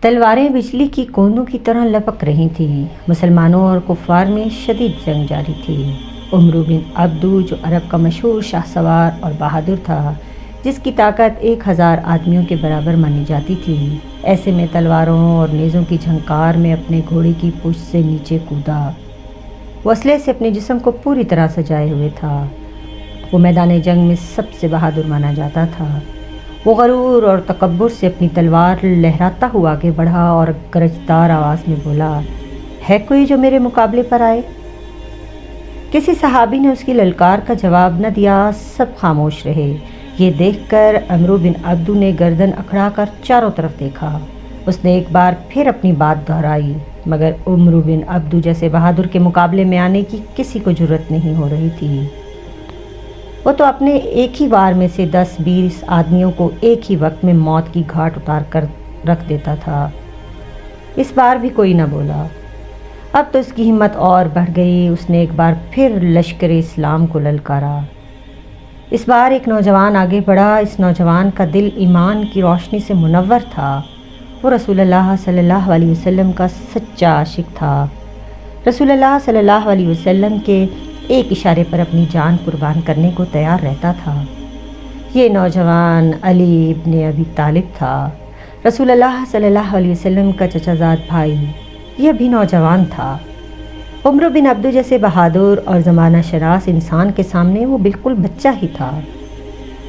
तलवारें बिजली की गोंदों की तरह लपक रही थीं। मुसलमानों और कुफ़ार में शदीद जंग जारी थी। उमर बिन अब्दू, जो अरब का मशहूर शाहसवार और बहादुर था, जिसकी ताकत 1000 आदमियों के बराबर मानी जाती थी, ऐसे में तलवारों और नेज़ों की झंकार में अपने घोड़े की पूँछ से नीचे कूदा। वो असलहे से अपने जिस्म को पूरी तरह सजाए हुए था। वो मैदान जंग में सबसे बहादुर माना जाता था। वो गरूर और तकब्बुर से अपनी तलवार लहराता हुआ आगे बढ़ा और गरजदार आवाज़ में बोला, है कोई जो मेरे मुकाबले पर आए? किसी सहाबी ने उसकी ललकार का जवाब न दिया। सब खामोश रहे। ये देखकर उमर बिन अब्दू ने गर्दन अकड़ाकर चारों तरफ देखा। उसने एक बार फिर अपनी बात दोहराई, मगर उमर बिन अब्दू जैसे बहादुर के मुकाबले में आने की किसी को जुर्रत नहीं हो रही थी। वो तो अपने एक ही वार में से 10-20 आदमियों को एक ही वक्त में मौत की घाट उतार कर रख देता था। इस बार भी कोई न बोला। अब तो उसकी हिम्मत और बढ़ गई। उसने एक बार फिर लश्कर इस्लाम को ललकारा। इस बार एक नौजवान आगे बढ़ा। इस नौजवान का दिल ईमान की रोशनी से मुनव्वर था। वो रसूलुल्लाह सल्लल्लाहु अलैहि वसल्लम का सच्चा आशिक था। रसूलुल्लाह सल्लल्लाहु अलैहि वसल्लम के एक इशारे पर अपनी जान कुर्बान करने को तैयार रहता था। ये नौजवान अली इब्न अबी तालिब था, रसूलुल्लाह सल्लल्लाहु अलैहि वसल्लम का चचाजाद भाई। यह भी नौजवान था। उमर बिन अब्दू जैसे बहादुर और ज़माना शनास इंसान के सामने वो बिल्कुल बच्चा ही था।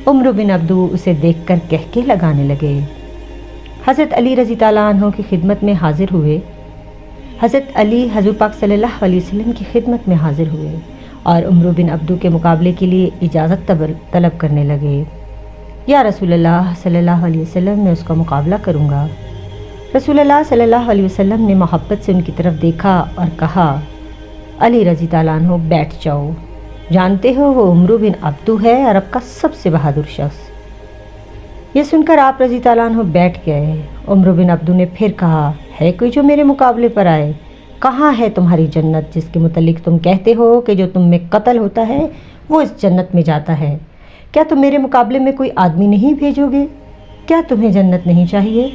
उमर बिन अब्दू उसे देखकर कहके लगाने लगे। हज़रत अली रज़ी ताला अन्हु की खिदमत में हाजिर हुए। हज़रत अली हुज़ूर पाक सल्लल्लाहु अलैहि वसल्लम की खिदमत में हाजिर हुए और उमर बिन अब्दू के मुकाबले के लिए इजाज़त तलब करने लगे। या रसूलुल्लाह सल्लल्लाहु अलैहि वसल्लम, मैं उसका मुकाबला करूँगा। रसूलुल्लाह सल्लल्लाहु अलैहि वसल्लम ने मोहब्बत से उनकी तरफ देखा और कहा, अली रज़ी ताला अन्हु, बैठ जाओ। जानते हो वो उमर बिन अब्दू है, अरब का सबसे बहादुर शख्स। ये सुनकर आप रज़ी ताला अन्हु बैठ गए। उमर बिन अब्दू ने फिर कहा, है कोई जो मेरे मुकाबले पर आए? कहाँ है तुम्हारी जन्नत जिसके मुतल्लिक तुम कहते हो कि जो तुम में कत्ल होता है वो इस जन्नत में जाता है? क्या तुम मेरे मुकाबले में कोई आदमी नहीं भेजोगे? क्या तुम्हें जन्नत नहीं चाहिए?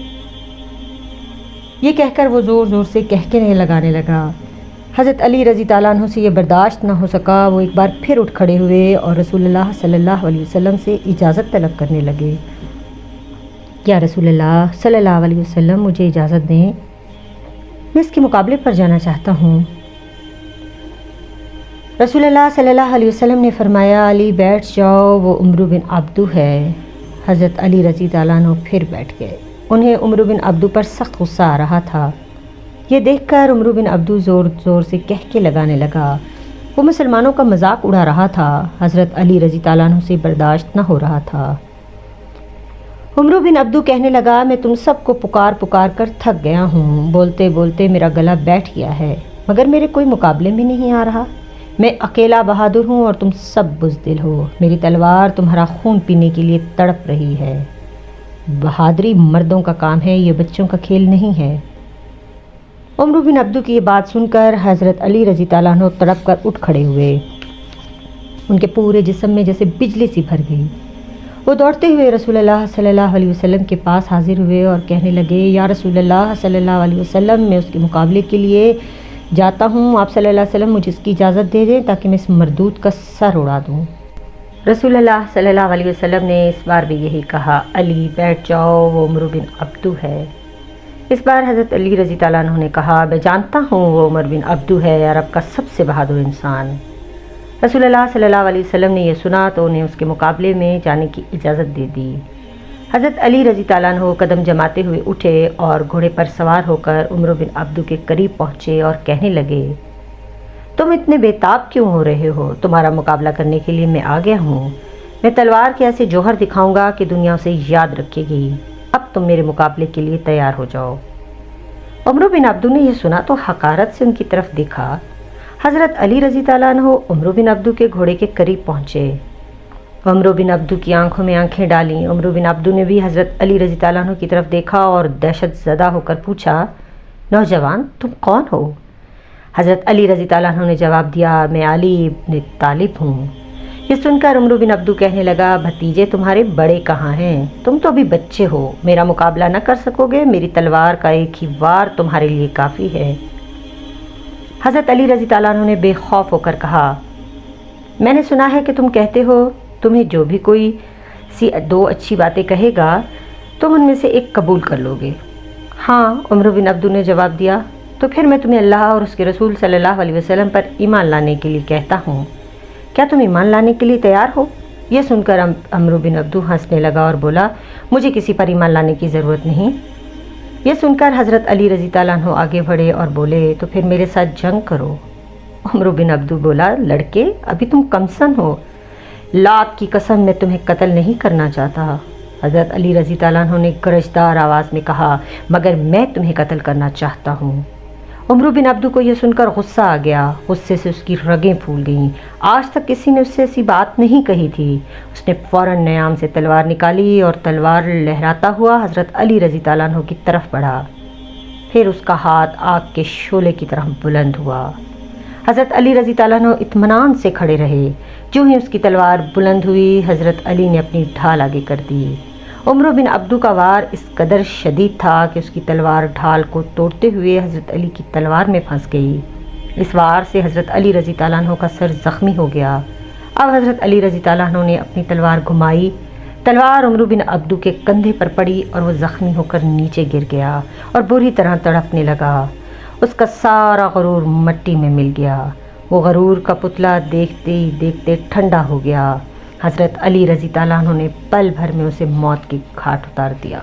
ये कहकर वो ज़ोर ज़ोर से कहके लगाने लगा। हज़रत अली रज़ी ताला अन्हु से ये बर्दाश्त न हो सका। वो एक बार फिर उठ खड़े हुए और रसूलुल्लाह सल्लल्लाहु अलैहि वसल्लम से इजाज़त तलब करने लगे। या रसूलुल्लाह सल्लल्लाहु अलैहि वसल्लम, मुझे इजाज़त दें, मैं इसके मुकाबले पर जाना चाहता हूँ। रसूलुल्लाह सल्लल्लाहु अलैहि वसल्लम ने फरमाया, अली बैठ जाओ, वो उमर बिन अब्दू है। हज़रत अली रज़ी ताला अन्हु फिर बैठ गए। उन्हें उमर बिन अब्दू पर सख्त गुस्सा आ रहा था। ये देखकर उमर बिन अब्दू ज़ोर ज़ोर से कहके लगाने लगा। वो मुसलमानों का मजाक उड़ा रहा था। हज़रत अली रज़ी ताला अन्हु से बर्दाश्त न हो रहा था। उमर बिन अब्दू कहने लगा, मैं तुम सबको पुकार पुकार कर थक गया हूँ। बोलते बोलते मेरा गला बैठ गया है, मगर मेरे कोई मुकाबले में नहीं आ रहा। मैं अकेला बहादुर हूँ और तुम सब बुज़दिल हो। मेरी तलवार तुम्हारा खून पीने के लिए तड़प रही है। बहादुरी मर्दों का काम है, ये बच्चों का खेल नहीं है। उमर बिन अब्दू की ये बात सुनकर हज़रत अली रज़ी ताला अन्हु तड़प कर उठ खड़े हुए। उनके पूरे जिस्म में जैसे बिजली सी भर गई। वो दौड़ते हुए रसूलुल्लाह सल्लल्लाहु अलैहि वसल्लम के पास हाजिर हुए और कहने लगे, या रसूलुल्लाह सल्लल्लाहु अलैहि वसल्लम, मैं उसके मुकाबले के लिए जाता हूँ। आप सल्लल्लाहु अलैहि वसल्लम मुझे इसकी इजाज़त दे दें ताकि मैं इस मरदूद का सर उड़ा दूँ। रसूलुल्लाह सल्लल्लाहु अलैहि वसल्लम ने इस बार भी यही कहा, अली बैठ जाओ, वो उमर बिन अब्दू है। इस बार हज़रत अली रज़ी ताला अन्हु ने कहा, मैं जानता हूँ वो उमर बिन अब्दू है, अरब का सबसे बहादुर इंसान। रसूलुल्लाह सल्लल्लाहु अलैहि वसल्लम ने यह सुना तो उन्हें उसके मुकाबले में जाने की इजाज़त दे दी। हज़रत अली रज़ी ताला अन्हु कदम जमाते हुए उठे और घोड़े पर सवार होकर उमर बिन अब्दू के करीब पहुँचे और कहने लगे, तुम इतने बेताब क्यों हो रहे हो? तुम्हारा मुकाबला करने के लिए मैं आ गया हूँ। मैं तलवार के ऐसे जौहर दिखाऊंगा कि दुनिया उसे याद रखेगी। अब तुम मेरे मुकाबले के लिए तैयार हो जाओ। उमर बिन अब्दू ने यह सुना तो हकारत से उनकी तरफ देखा। हज़रत अली रज़ी ताला अन्हु उमर बिन अब्दू के घोड़े के करीब पहुँचे। उमर बिन अब्दू की आंखों में आंखें डालीं। उमर बिन अब्दू ने भी हज़रत अली रज़ी ताला अन्हु की तरफ देखा और दहशत ज़दा होकर पूछा, नौजवान, तुम कौन हो? हज़रत अली रज़ी ताला अन्हु ने जवाब दिया, मैं अली इब्न तालिब हूँ। یہ سن کر عمرو بن عبدو کہنے لگا، بھتیجے تمہارے بڑے کہاں ہیں؟ تم تو ابھی بچے ہو، میرا مقابلہ نہ کر سکو گے؟ میری تلوار کا ایک ہی وار تمہارے لیے کافی ہے۔ حضرت علی رضی اللہ عنہ نے بے خوف ہو کر کہا، میں نے سنا ہے کہ تم کہتے ہو تمہیں جو بھی کوئی سی دو اچھی باتیں کہے گا تم ان میں سے ایک قبول کر لو گے۔ ہاں، عمرو بن عبدو نے جواب دیا، تو پھر میں تمہیں اللہ اور اس کے رسول صلی اللہ علیہ وسلم پر ایمان لانے کے لیے کہتا ہوں، کیا تم ایمان لانے کے لیے تیار ہو؟ یہ سن کر عمرو بن عبدو ہنسنے لگا اور بولا، مجھے کسی پر ایمان لانے کی ضرورت نہیں۔ یہ سن کر حضرت علی رضی اللہ عنہ آگے بڑھے اور بولے، تو پھر میرے ساتھ جنگ کرو۔ عمرو بن عبدو بولا، لڑکے ابھی تم کمسن ہو، لات کی قسم میں تمہیں قتل نہیں کرنا چاہتا۔ حضرت علی رضی اللہ عنہ نے گرجدار آواز میں کہا، مگر میں تمہیں قتل کرنا چاہتا ہوں۔ عمرو بن عبدو کو یہ سن کر غصہ آ گیا، غصے سے اس کی رگیں پھول گئیں۔ آج تک کسی نے اس سے ایسی بات نہیں کہی تھی۔ اس نے فوراً نیام سے تلوار نکالی اور تلوار لہراتا ہوا حضرت علی رضی اللہ عنہ کی طرف بڑھا۔ پھر اس کا ہاتھ آگ کے شعلے کی طرح بلند ہوا۔ حضرت علی رضی اللہ عنہ اطمینان سے کھڑے رہے۔ جو ہی اس کی تلوار بلند ہوئی، حضرت علی نے اپنی ڈھال آگے کر دی۔ عمرو بن عبدو کا وار اس قدر شدید تھا کہ اس کی تلوار ڈھال کو توڑتے ہوئے حضرت علی کی تلوار میں پھنس گئی۔ اس وار سے حضرت علی رضی اللہ عنہ کا سر زخمی ہو گیا۔ اب حضرت علی رضی اللہ عنہ نے اپنی تلوار گھمائی، تلوار عمرو بن عبدو کے کندھے پر پڑی اور وہ زخمی ہو کر نیچے گر گیا اور بری طرح تڑپنے لگا۔ اس کا سارا غرور مٹی میں مل گیا۔ وہ غرور کا پتلا دیکھتے ہی دیکھتے ٹھنڈا ہو گیا۔ حضرت علی رضی اللہ عنہ نے پل بھر میں اسے موت کی گھاٹ اتار دیا۔